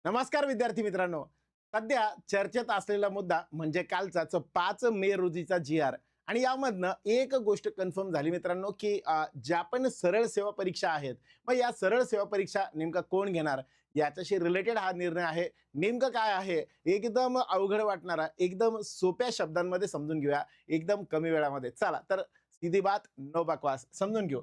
नमस्कार विद्यार्थी मित्रांनो. सध्या चर्चेत असलेला मुद्दा म्हणजे कालचाच 5 मे रोजीचा जी-आर. आणि यामधनं एक गोष्ट कन्फर्म झाली मित्रांनो, की ज्या पण सरळ सेवा परीक्षा आहेत, मग या सरळ सेवा परीक्षा नेमका कोण घेणार याच्याशी रिलेटेड हा निर्णय आहे. नेमकं काय आहे, एकदम अवघड वाटणारा, एकदम सोप्या शब्दांमध्ये समजून घेऊया, एकदम कमी वेळामध्ये. चला तर सीधी बात, नो बकवास, समजून घेऊ.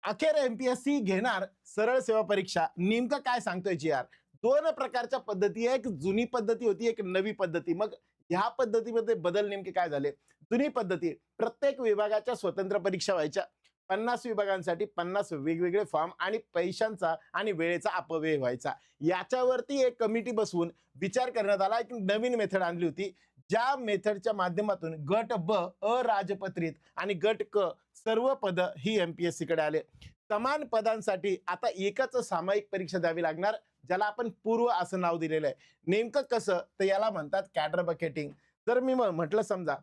अखेर एमपीएससी घेणार सरळ सेवा परीक्षा. नेमकं काय सांगतोय जी-आर? दोन प्रकारच्या पद्धती आहे. एक जुनी पद्धती होती, एक नवी पद्धती. मग ह्या पद्धतीमध्ये बदल नेमके काय झाले? जुनी पद्धती, प्रत्येक विभागाच्या स्वतंत्र परीक्षा व्हायच्या. 50 विभागांसाठी 50 वेगवेगळे फॉर्म आणि पैशांचा आणि वेळेचा अपव्यय व्हायचा. याच्यावरती एक कमिटी बसवून विचार करण्यात आला. एक नवीन मेथड आणली होती, ज्या मेथडच्या माध्यमातून गट ब अराजपत्रित आणि गट क सर्व पद ही एमपीएससी कडे आले. समान पदांसाठी आता एकच सामायिक परीक्षा द्यावी लागणार, ज्याला आपण पूर्व असं नाव दिलेलं आहे. नेमकं कसं, तर याला म्हणतात कॅडर बकेटिंग. जर मी म्हटलं समजा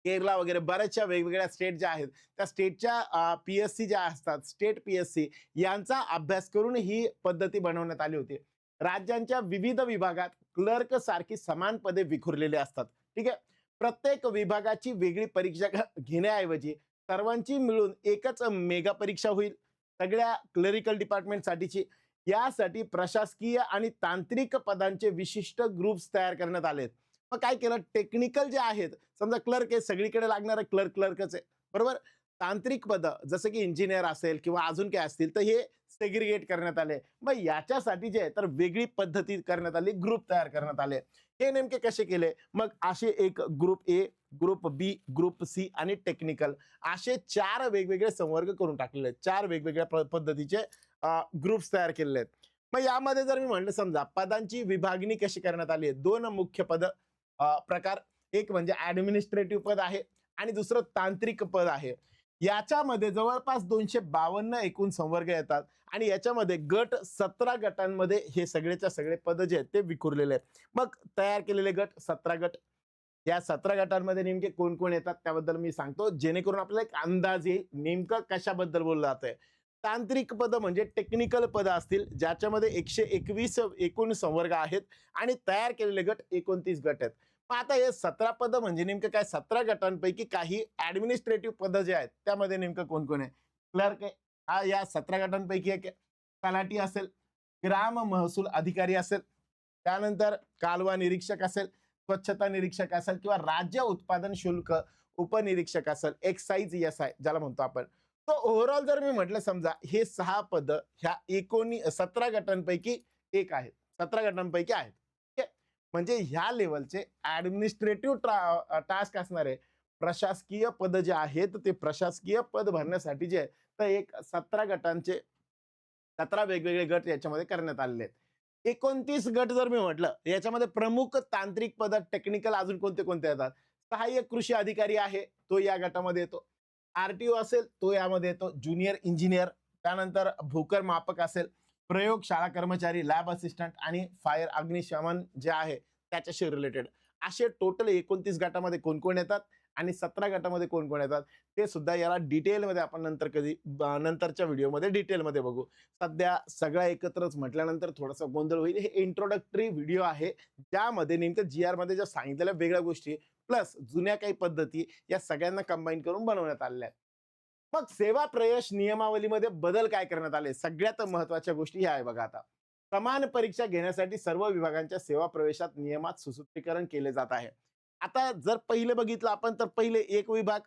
केरला वगैरे बऱ्याचशा वेगवेगळ्या स्टेट ज्या आहेत, त्या स्टेटच्या पीएससी ज्या असतात, स्टेट पीएससी यांचा अभ्यास करून ही पद्धती बनवण्यात आली होती. राज्यांच्या विविध विभागात क्लर्क सारखी समान पदे विखुरलेली असतात. ठीक आहे. प्रत्येक विभागाची वेगळी परीक्षा घेण्याऐवजी सर्वांची मिळून एकच मेगा परीक्षा होईल, सगळ्या क्लरिकल डिपार्टमेंटसाठीची. यासाठी प्रशासकीय आणि तांत्रिक पदांचे विशिष्ट ग्रुप्स तयार करण्यात आलेत. मग काय केलं, टेक्निकल जे आहेत, समजा क्लर्क आहे, सगळीकडे लागणारे क्लर्कच आहे, बरोबर. तांत्रिक पद जसं की इंजिनियर असेल किंवा अजून काय असतील, तर हे सेग्रिगेट करण्यात आले. मग याच्यासाठी जे आहे तर वेगळी पद्धती करण्यात आली, ग्रुप तयार करण्यात आले. हे नेमके कसे केले? मग असे एक group A, group B, group C आणि टेक्निकल, असे 4 वेगवेगळे संवर्ग करून टाकलेले आहेत. 4 वेगवेगळ्या पद्धतीचे ग्रुप्स तयार केलेले आहेत. मग यामध्ये जर मी म्हटलं समजा पदांची विभागणी कशी करण्यात आली आहे, 2 मुख्य पद प्रकार. एक म्हणजे ऍडमिनिस्ट्रेटिव्ह पद आहे आणि दुसरं तांत्रिक पद आहे. याच्यामध्ये जवळपास 252 एकूण संवर्ग येतात आणि याच्यामध्ये गट 17 गटांमध्ये हे सगळेच्या सगळे पद जे आहेत ते विखुरलेले आहेत. मग तयार केलेले गट 17 गट. या 17 गटांमध्ये नेमके कोण कोण येतात त्याबद्दल मी सांगतो, जेणेकरून आपल्याला एक अंदाज येईल नेमकं कशाबद्दल बोललं जातंय. तांत्रिक पद म्हणजे टेक्निकल पद असतील, ज्याच्यामध्ये 121 एकूण संवर्ग आहेत आणि तयार केलेले गट 29 गट आहेत. मग आता हे 17 पद म्हणजे नेमकं काय, 17 गटांपैकी काही ऍडमिनिस्ट्रेटिव्ह पद जे आहेत त्यामध्ये नेमकं कोण कोण आहे? क्लर्क आहे, हा या 17 गटांपैकी एक आहे. तलाठी असेल, ग्राम महसूल अधिकारी असेल, त्यानंतर कालवा निरीक्षक असेल, स्वच्छता निरीक्षक असेल किंवा राज्य उत्पादन शुल्क उपनिरीक्षक असेल, एक्साइज एसआय ज्याला म्हणतो आपण. तो ओव्हरऑल जर मी म्हटलं समजा हे 6 पद ह्या 17 गटांपैकी एक आहेत, 17 गटांपैकी आहेत. ठीक आहे. म्हणजे ह्या लेवलचे ऍडमिनिस्ट्रेटिव्ह टास्क असणारे प्रशासकीय पद जे आहेत, ते प्रशासकीय पद भरण्यासाठी जे आहे, तर एक 17 गटांचे 17 वेगवेगळे गट याच्यामध्ये करण्यात आलेले आहेत. 29 गट जर मी म्हटलं, याच्यामध्ये प्रमुख तांत्रिक पद टेक्निकल अजून कोणते कोणते येतात? सहाय्यक कृषी अधिकारी आहे, तो या गटामध्ये येतो. आरटीओ असेल, तो यामध्ये येतो. ज्युनियर इंजिनियर, त्यानंतर भूकर मापक असेल, प्रयोगशाळा कर्मचारी, लॅब असिस्टंट आणि फायर अग्निशमन जे आहे त्याच्याशी रिलेटेड, असे टोटल 29 गटामध्ये कोण कोण येतात आणि 17 गटामध्ये कोण कोण येतात ते सुद्धा याला डिटेलमध्ये आपण नंतरच्या व्हिडिओमध्ये डिटेलमध्ये बघू. सध्या सगळ्या एकत्रच म्हटल्यानंतर थोडासा गोंधळ होईल. हे इंट्रोडक्टरी व्हिडिओ आहे, ज्यामध्ये नेमकं जी-आर मध्ये ज्या सांगितलेल्या वेगळ्या गोष्टी प्लस जुन्या काही पद्धती या सगळ्यांना कंबाईन करून बनवण्यात आलेल्या आहेत. मग सेवा प्रवेश नियमावलीमध्ये बदल काय करण्यात आले? सगळ्यात महत्वाच्या गोष्टी ह्या आहे बघा. आता समान परीक्षा घेण्यासाठी सर्व विभागांच्या सेवा प्रवेशात नियमात सुसूत्रीकरण केले जात आहे. आता जर पहिले बघितलं आपण, तर पहिले एक विभाग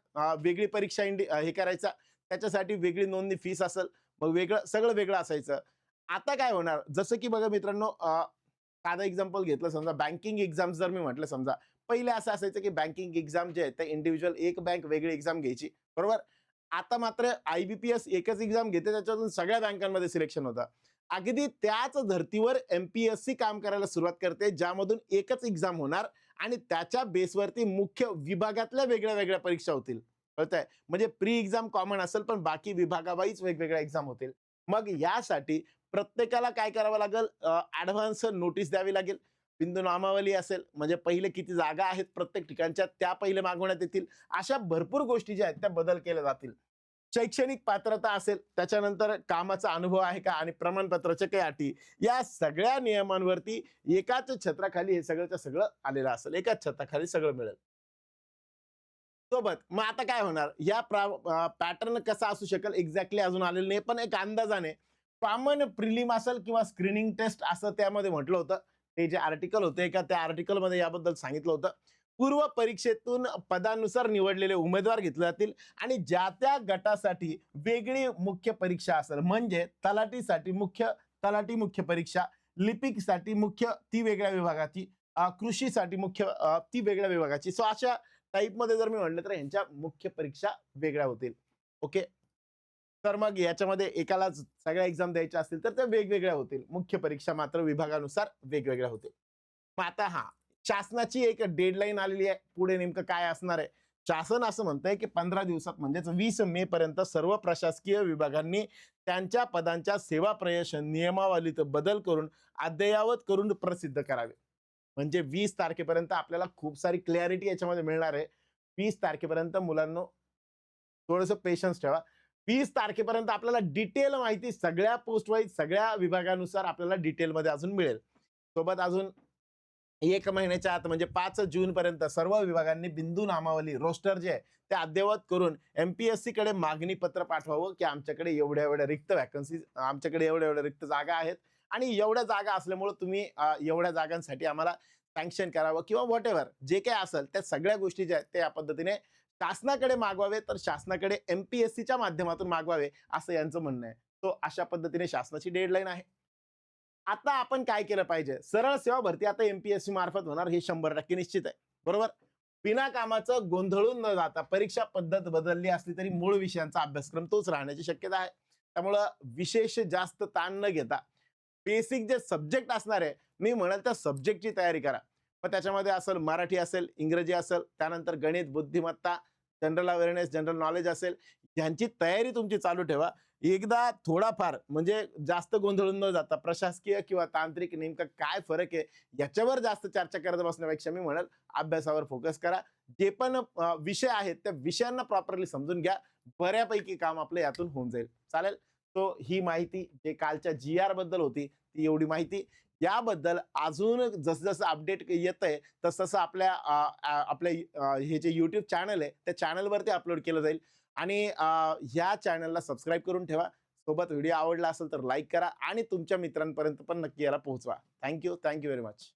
वेगळी परीक्षा हे करायचा, त्याच्यासाठी वेगळी नोंदणी फीस असेल, मग वेगळं सगळं वेगळं असायचं. आता काय होणार, जसं की बघा मित्रांनो, साधा एक्झाम्पल घेतलं समजा, बँकिंग एक्झाम जर मी म्हटलं समजा, पहिले असं असायचं की बँकिंग एक्झाम जे आहे ते इंडिव्हिज्युअल एक बँक वेगळी एक्झाम घ्यायची, बरोबर. आता मात्र आयबीपीएस एकच एक्झाम घेते, त्याच्यातून सगळ्या बँकांमध्ये सिलेक्शन होतं. अगदी त्याच धर्तीवर एमपीएससी काम करायला सुरुवात करते, ज्यामधून एकच एक्झाम होणार आणि त्याच्या बेसवरती मुख्य विभागातल्या वेगळ्या वेगळ्या परीक्षा होतील. कळतंय? म्हणजे प्री एक्झाम कॉमन असेल, पण बाकी विभागावाईज वेगवेगळ्या एक्झाम होतील. मग यासाठी प्रत्येकाला काय करावं लागेल, ऍडव्हान्स नोटीस द्यावी लागेल. बिंदू नामावली असेल, म्हणजे पहिले किती जागा आहेत प्रत्येक ठिकाणच्या त्या पहिले मागवण्यात येतील. अशा भरपूर गोष्टी ज्या आहेत त्या बदल केल्या जातील. शैक्षणिक पात्रता असेल, त्याच्यानंतर कामाचा अनुभव आहे का आणि प्रमाणपत्राच्या काही अटी, या सगळ्या नियमांवरती एकाच छत्राखाली हे सगळंचं सगळं आलेलं असेल. एकाच छताखाली सगळं मिळेल. सोबत मग आता काय होणार, या पॅटर्न कसा असू शकेल एक्झॅक्टली अजून आलेलं नाही, पण एक अंदाजाने कॉमन प्रिलिम असेल किंवा स्क्रीनिंग टेस्ट असं त्यामध्ये म्हटलं होतं. ते जे आर्टिकल होते का त्या आर्टिकल मध्ये याबद्दल सांगितलं होतं. पूर्व परीक्षेतून पदानुसार निवडलेले उमेदवार घेतले जातील आणि ज्या त्या गटासाठी वेगळी मुख्य परीक्षा असेल, म्हणजे तलाठीसाठी मुख्य तलाठी मुख्य परीक्षा, लिपिकसाठी मुख्य ती वेगळ्या विभागाची, कृषीसाठी मुख्य ती वेगळ्या विभागाची. सो अशा टाईपमध्ये जर मी म्हटलं तर यांच्या मुख्य परीक्षा वेगळ्या होतील. ओके. तर मग याच्यामध्ये एकालाच सगळ्या एक्झाम द्यायच्या असतील तर त्या वेगवेगळ्या होतील. मुख्य परीक्षा मात्र विभागानुसार वेगवेगळ्या होतील. मग आता शासनाची एक डेडलाईन आलेली आहे. पुढे नेमकं काय असणार आहे? शासन असं म्हणतंय की 15 दिवसात म्हणजेच 20 मे पर्यंत सर्व प्रशासकीय विभागांनी त्यांच्या पदांच्या सेवा प्रवेश नियमावलीत बदल करून अद्ययावत करून प्रसिद्ध करावे. म्हणजे 20 तारखेपर्यंत आपल्याला खूप सारी क्लॅरिटी याच्यामध्ये मिळणार आहे. 20 तारखेपर्यंत मुलांनो थोडंसं पेशन्स ठेवा. 20 तारखेपर्यंत आपल्याला डिटेल माहिती सगळ्या पोस्ट वाईज सगळ्या विभागानुसार आपल्याला डिटेलमध्ये अजून मिळेल. सोबत अजून 1 महिन्याच्या आत म्हणजे 5 जून पर्यंत सर्व विभागांनी बिंदू नामावली रोस्टर जे आहे ते अद्ययावत करून एमपीएससी कडे मागणी पत्र पाठवावं की आमच्याकडे एवढ्या एवढ्या रिक्त वॅकन्सी, आमच्याकडे एवढ्या एवढ्या रिक्त जागा आहेत आणि एवढ्या जागा असल्यामुळे तुम्ही एवढ्या जागांसाठी आम्हाला सँक्शन करावं किंवा व्हॉटएव्हर जे काही असेल त्या सगळ्या गोष्टी ज्या आहेत ते या पद्धतीने शासनाकडे मागवावे, तर शासनाकडे एमपीएससीच्या माध्यमातून मागवावे असं यांचं म्हणणं आहे. तो अशा पद्धतीने शासनाची डेडलाईन आहे. आता आपण काय केलं पाहिजे? सरळ सेवा भरती आता एमपीएससी मार्फत होणार हे 100% निश्चित आहे. बरोबर? बिना कामाचं गोंधळून न जाता परीक्षा पद्धत बदलली असली तरी मूळ विषयांचा अभ्यासक्रम तोच राहण्याची शक्यता आहे. त्यामुळं विशेष जास्त ताण न घेता बेसिक जे सब्जेक्ट असणार आहे, मी म्हणेल त्या सब्जेक्टची तयारी करा. मग त्याच्यामध्ये असेल मराठी असेल, इंग्रजी असेल, त्यानंतर गणित, बुद्धिमत्ता, जनरल अवेअरनेस, जनरल नॉलेज असेल, यांची तयारी तुमची चालू ठेवा. एकदा थोडाफार म्हणजे जास्त गोंधळून न जाता प्रशासकीय किंवा तांत्रिक नेमका काय फरक आहे याच्यावर जास्त चर्चा करत बसण्यापेक्षा मी म्हणेल अभ्यासावर फोकस करा. जे पण विषय आहेत त्या विषयांना प्रॉपरली समजून घ्या. बऱ्यापैकी काम आपलं यातून होऊन जाईल. चालेल? तो ही माहिती जे कालच्या जी-आर बद्दल होती ती एवढी माहिती. याबद्दल अजून जसं-जसं अपडेट येतंय तसं-तसं आपल्या हे जे YouTube चॅनल आहे त्या चॅनलवरती अपलोड केलं जाईल आणि ह्या चॅनलला सबस्क्राईब करून ठेवा. सोबत व्हिडिओ आवडला असेल तर लाईक करा आणि तुमच्या मित्रांपर्यंत पण नक्की याला पोहोचवा. Thank you very much.